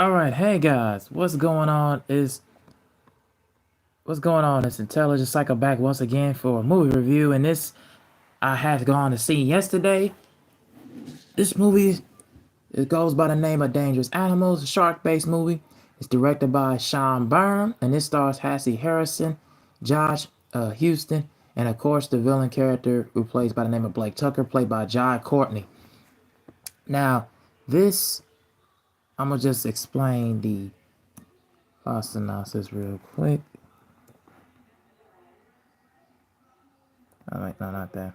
All right, hey guys, what's going on? It's Intelligent Cycle back once again for a movie review, and this I had gone to see yesterday. This movie it goes by the name of Dangerous Animals, a shark-based movie. It's directed by Byrne, and it stars Hassie Harrison, Josh Houston, and of course the villain character who plays by the name of Blake Tucker, played by Courtney. Now, this I'm gonna just explain the synopsis real quick. All right, no, not that.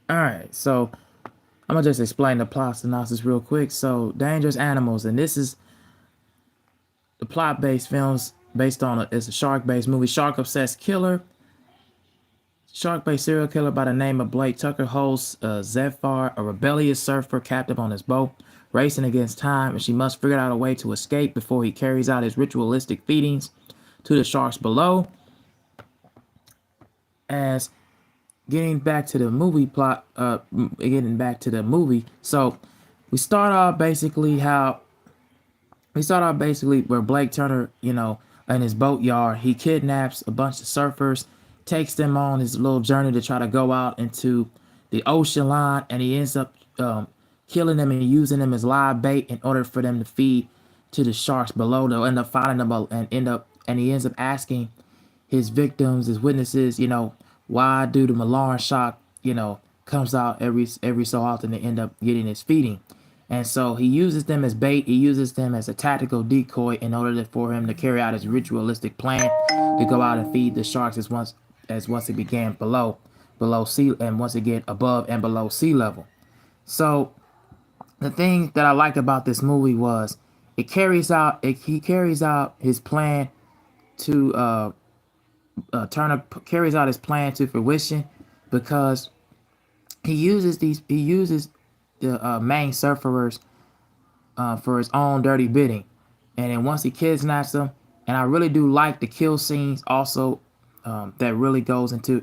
All right, so I'm gonna just explain the plot synopsis real quick. So, Dangerous Animals, and this is the plot-based films based on it's a shark-based movie. Shark-based serial killer by the name of Blake Tucker holds Zephyr, a rebellious surfer, captive on his boat, racing against time, and she must figure out a way to escape before he carries out his ritualistic feedings to the sharks below. As getting back to the movie plot, getting back to the movie. So we start off basically where Blake Turner, in his boatyard, he kidnaps a bunch of surfers, takes them on his little journey to try to go out into the ocean line, and he ends up killing them and using them as live bait in order for them to feed to the sharks below. They'll end up finding them and he ends up asking his victims, his witnesses, why do the alarm shock, comes out every so often to end up getting his feeding. And so he uses them as bait. He uses them as a tactical decoy in order for him to carry out his ritualistic plan to go out and feed the sharks as once it began below sea and once again above and below sea level. So the thing that I liked about this movie was he carries out his plan to Turner carries out his plan to fruition because he uses the main surfers for his own dirty bidding, and then once he kidnaps them, and I really do like the kill scenes also. That really goes into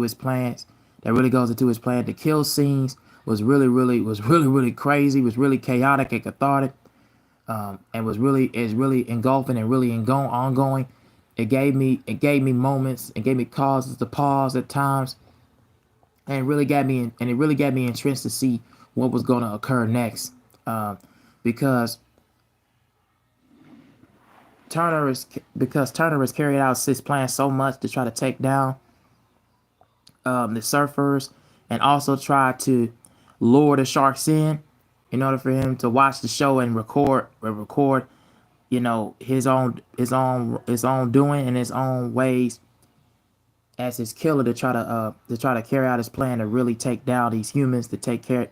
his plans. The kill scenes was really crazy, was really chaotic and cathartic, and is really engulfing and really ongoing. It gave me moments. It gave me causes to pause at times, and it really got me entrenched to see what was going to occur next, because Turner has carried out his plan so much to try to take down the surfers and also try to lure the sharks in order for him to watch the show and record his own doing and his own ways as his killer to try to carry out his plan to really take down these humans, to take care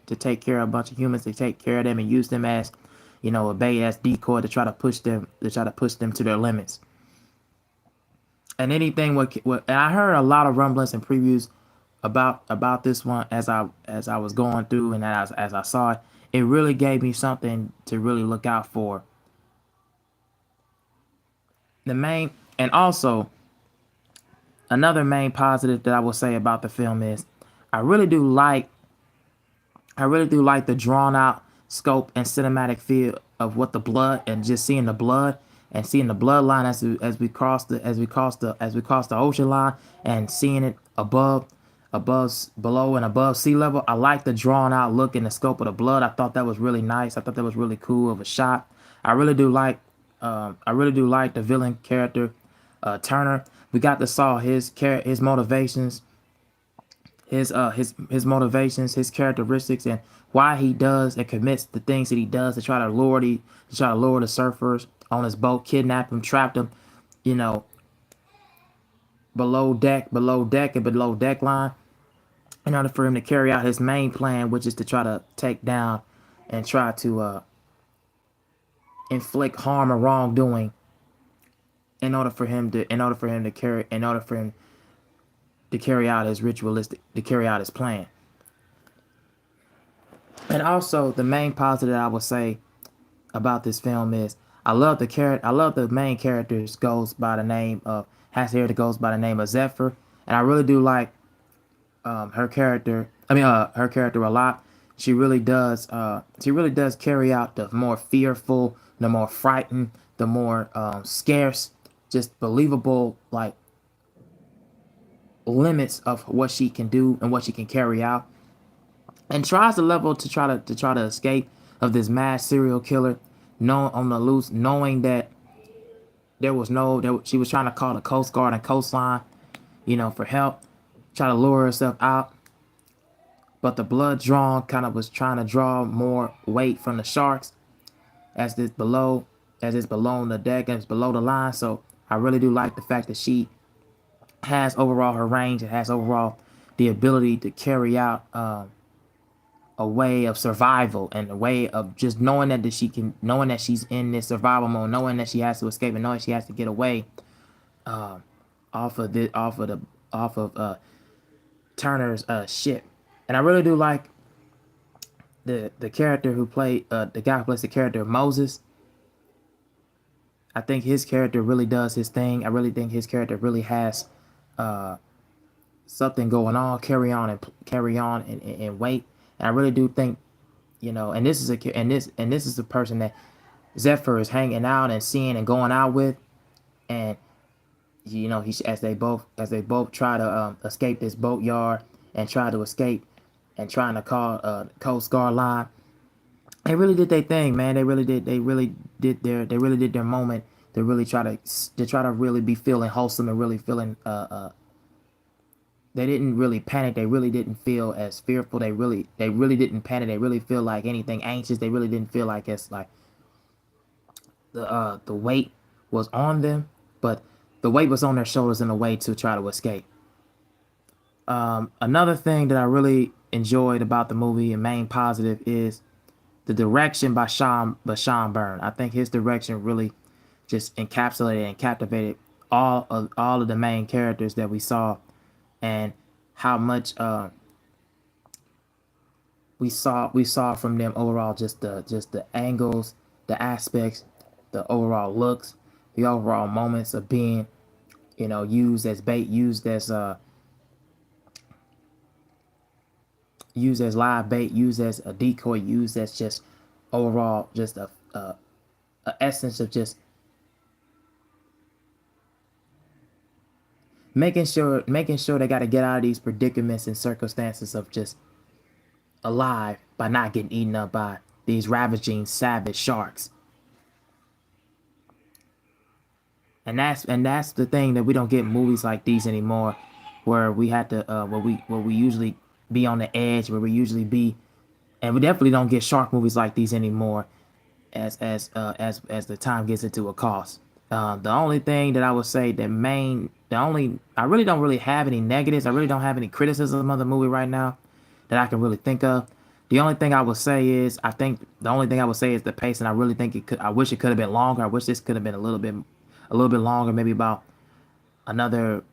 of a bunch of humans, to take care of them and use them as a bait, as decoy to try to push them to their limits. And anything and I heard a lot of rumblings and previews about this one as I was going through, and as I saw it, it really gave me something to really look out for. And also another main positive that I will say about the film is I really do like the drawn out scope and cinematic feel of what the blood, and just seeing the blood and seeing the bloodline as we cross the ocean line, and seeing it below and above sea level. I like the drawn out look and the scope of the blood. I thought that was really nice. I thought that was really cool of a shot. I really do like the villain character, Turner. We got to saw his motivations, his motivations, his characteristics, and why he does and commits the things that he does to try to lure the surfers on his boat, kidnap them, trap them, below deck and below deck line, in order for him to carry out his main plan, which is to try to take down and try to inflict harm or wrongdoing in order for him to carry out his plan. And also the main positive I would say about this film is I love the main characters goes by the name of Hassie Harrison goes by the name of Zephyr, and I really do like her character. Her character a lot. She really does carry out the more fearful, the more frightened, the more scarce, just believable like limits of what she can do and what she can carry out, and tries to level to try to escape of this mass serial killer, know on the loose, knowing that she was trying to call the Coast Guard and coastline, for help, try to lure herself out, but the blood drawn kind of was trying to draw more weight from the sharks as this below as it's below the deck and it's below the line. So I really do like the fact that she has overall her range and has overall the ability to carry out a way of survival and a way of just knowing that she's in this survival mode, knowing that she has to escape and knowing she has to get away off of the off of Turner's ship. And I really do like the character who played the guy who plays the character of Moses. I think his character really does his thing. I really think his character really has something going on, carry on and wait. And I really do think, and this is a person that Zephyr is hanging out and seeing and going out with, and he as they both try to escape this boatyard and try to escape and trying to call Coast Guard line. They really did their thing, man. They really did their moment to really try to really be feeling wholesome and really feeling they didn't really panic. They really didn't feel as fearful. They really didn't panic. They really feel like anything anxious. They really didn't feel like it's like the weight was on them, but the weight was on their shoulders in a way to try to escape. Another thing that I really enjoyed about the movie and main positive is the direction by Sean Byrne. I think his direction really just encapsulated and captivated all of the main characters that we saw, and how much we saw from them overall, just the angles, the aspects, the overall looks, the overall moments of being used as bait, used as live bait, used as a decoy, used as just overall just a essence of just making sure they got to get out of these predicaments and circumstances of just alive by not getting eaten up by these ravaging savage sharks. And that's the thing, that we don't get movies like these anymore, where we had to where we usually be on the edge, where we usually be, and we definitely don't get shark movies like these anymore as the time gets into a cost. The only thing that I would say I really don't really have any negatives. I really don't have any criticism of the movie right now that I can really think of. The only thing I would say is the pace, and I really think I wish it could have been longer. I wish this could have been a little bit longer, maybe about another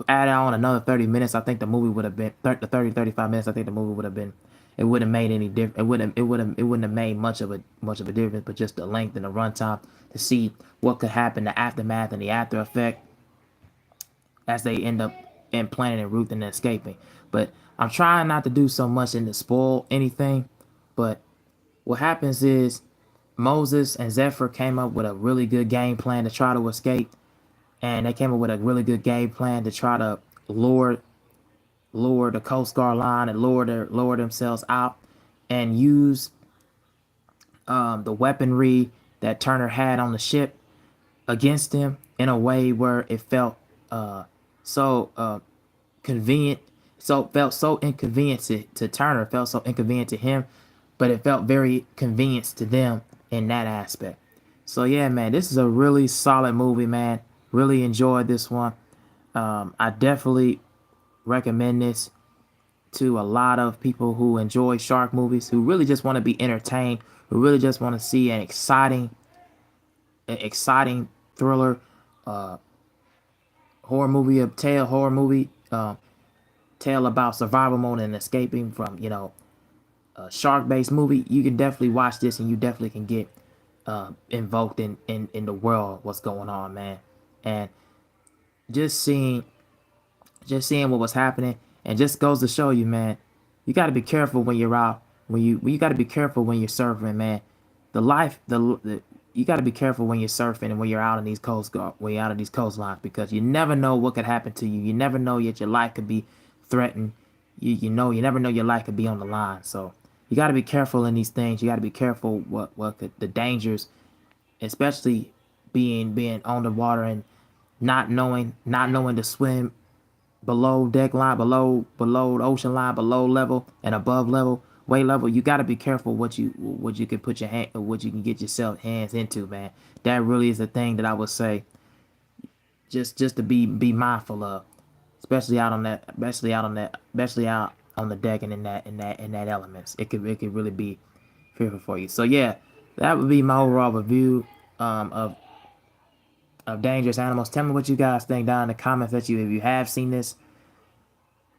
add on another 30 minutes. I think the movie would have been 35 minutes. I think the movie would have been, it wouldn't have made any difference. It wouldn't have made much of a difference, but just the length and the runtime to see what could happen, the aftermath and the after effect as they end up implanting and Ruth and escaping. But I'm trying not to do so much and to spoil anything. But what happens is Moses and Zephyr came up with a really good game plan to try to escape, and they came up with a really good game plan to try to lure the Coast Guard line and lower themselves out, and use the weaponry that Turner had on the ship against him in a way where it felt so convenient, felt so inconvenient to Turner, felt so inconvenient to him, but it felt very convenient to them in that aspect. So yeah, man, this is a really solid movie, man. Really enjoyed this one. I definitely recommend this to a lot of people who enjoy shark movies, who really just want to be entertained, who really just want to see an exciting thriller, horror movie, tale about survival mode and escaping from a shark-based movie. You can definitely watch this, and you definitely can get invoked in the world, what's going on, man. And just seeing what was happening, and just goes to show you, man, you got to be careful when you're out, when you got to be careful when you're surfing, man. The life the You got to be careful when you're surfing and when you're out in these when you're out of these coastlines, because you never know what could happen to you. You never know yet your life could be threatened. You never know your life could be on the line. So you got to be careful in these things. You got to be careful what could, the dangers, especially being on the water and not knowing to swim below deck line, below the ocean line, below level and above level, way level. You got to be careful what you can put your hand, what you can get yourself hands into, man. That really is a thing that I would say, just to be mindful of, especially out on that, especially out on the deck and in that elements. It could really be fearful for you. So yeah, that would be my overall review of dangerous animals. Tell me what you guys think down in the comments, if you have seen this,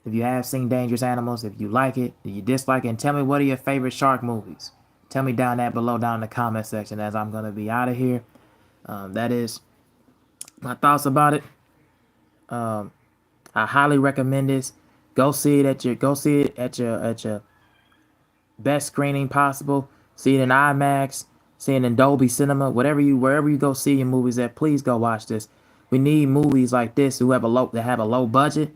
if you have seen Dangerous Animals, if you like it, if you dislike it, and tell me what are your favorite shark movies. Tell me down that below down in the comment section, as I'm gonna be out of here. That is my thoughts about it. I highly recommend this. Go see it at your best screening possible. See it in IMAX, see it in Dolby Cinema, wherever you go see your movies at. Please go watch this. We need movies like this that have a low budget.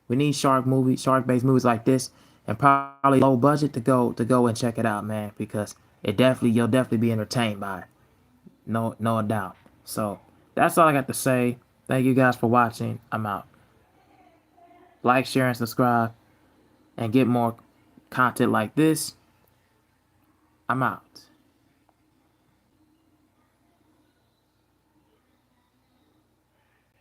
We need shark-based movies like this, and probably low budget to go and check it out, man, because you'll definitely be entertained by it. No doubt. So that's all I got to say. Thank you guys for watching. I'm out. Like, share, and subscribe, and get more content like this. I'm out.